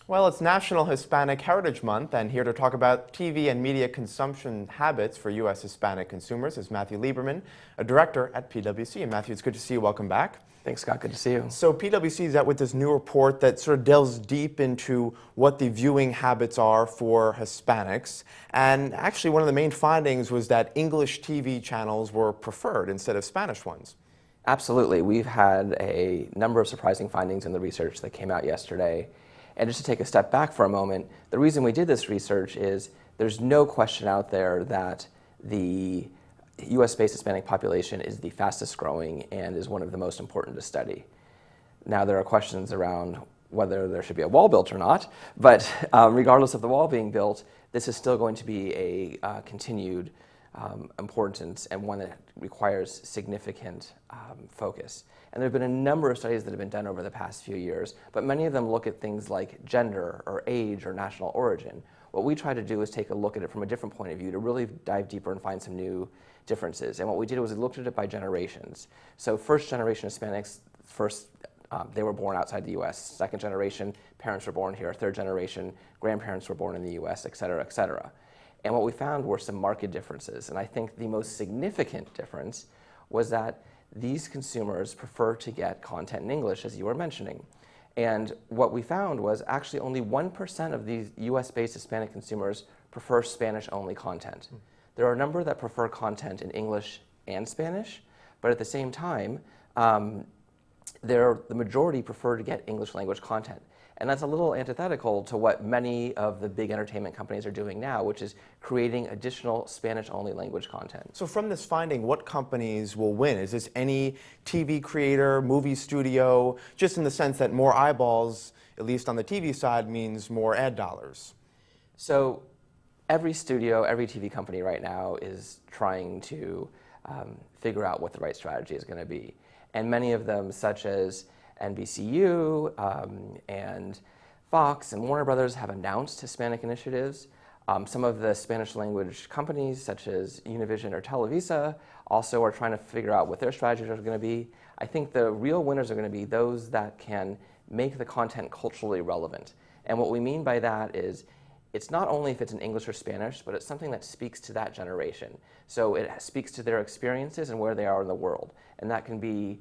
Well, it's National Hispanic Heritage Month, and here to talk about TV and media consumption habits for U.S. Hispanic consumers is Matthew Lieberman, a director at PwC. And Matthew, it's good to see you. Welcome back. Thanks, Scott. Good to see you. So PwC is out with this new report that sort of delves deep into what the viewing habits are for Hispanics. And actually, one of the main findings was that English TV channels were preferred instead of Spanish ones. Absolutely. We've had a number of surprising findings in the research that came out yesterday. And just to take a step back for a moment, the reason we did this research is there's no question out there that the US-based Hispanic population is the fastest growing and is one of the most important to study. Now, there are questions around whether there should be a wall built or not, but regardless of the wall being built, this is still going to be a continued importance and one that requires significant focus. And there have been a number of studies that have been done over the past few years, but many of them look at things like gender or age or national origin. What we try to do is take a look at it from a different point of view to really dive deeper and find some new differences. And what we did was we looked at it by generations. So first generation Hispanics, they were born outside the US. Second generation, parents were born here. Third generation, grandparents were born in the US, et cetera, et cetera. And what we found were some marked differences. And I think the most significant difference was that these consumers prefer to get content in English, as you were mentioning. And what we found was actually only 1% of these US-based Hispanic consumers prefer Spanish-only content. There are a number that prefer content in English and Spanish, but at the same time, the majority prefer to get English language content. And that's a little antithetical to what many of the big entertainment companies are doing now, which is creating additional Spanish-only language content. So from this finding, what companies will win? Is this any TV creator, movie studio, just in the sense that more eyeballs, at least on the TV side, means more ad dollars? So every studio, every TV company right now is trying to figure out what the right strategy is going to be. And many of them, such as NBCU and Fox and Warner Brothers, have announced Hispanic initiatives. Some of the Spanish language companies, such as Univision or Televisa, also are trying to figure out what their strategies are going to be. I think the real winners are going to be those that can make the content culturally relevant. And what we mean by that is it's not only if it's in English or Spanish, but it's something that speaks to that generation. So it speaks to their experiences and where they are in the world. And that can be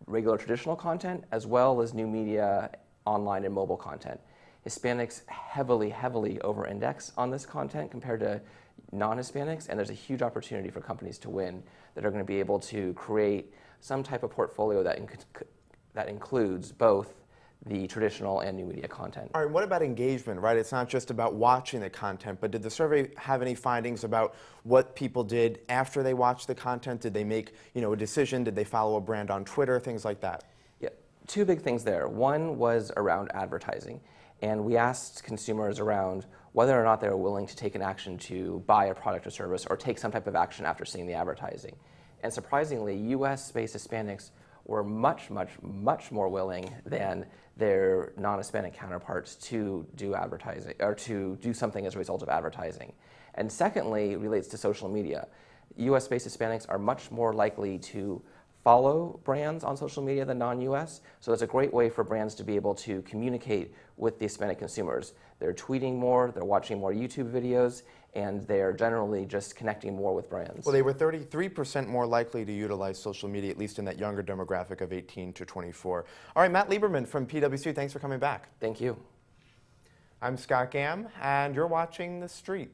regular traditional content, as well as new media, online and mobile content. Hispanics heavily over-index on this content compared to non-Hispanics, and there's a huge opportunity for companies to win that are going to be able to create some type of portfolio that includes both the traditional and new media content. All right, what about engagement, right? It's not just about watching the content, but did the survey have any findings about what people did after they watched the content? Did they make, a decision? Did they follow a brand on Twitter, things like that? Yeah, two big things there. One was around advertising, and we asked consumers around whether or not they were willing to take an action to buy a product or service or take some type of action after seeing the advertising. And surprisingly, US-based Hispanics were much more willing than their non-Hispanic counterparts to do advertising or to do something as a result of advertising. And secondly, it relates to social media. US-based Hispanics are much more likely to follow brands on social media than non-US, so it's a great way for brands to be able to communicate with the Hispanic consumers. They're tweeting more, they're watching more YouTube videos, and they're generally just connecting more with brands. Well, they were 33% more likely to utilize social media, at least in that younger demographic of 18 to 24. All right, Matt Lieberman from PwC, thanks for coming back. Thank you. I'm Scott Gamm, and you're watching The Street.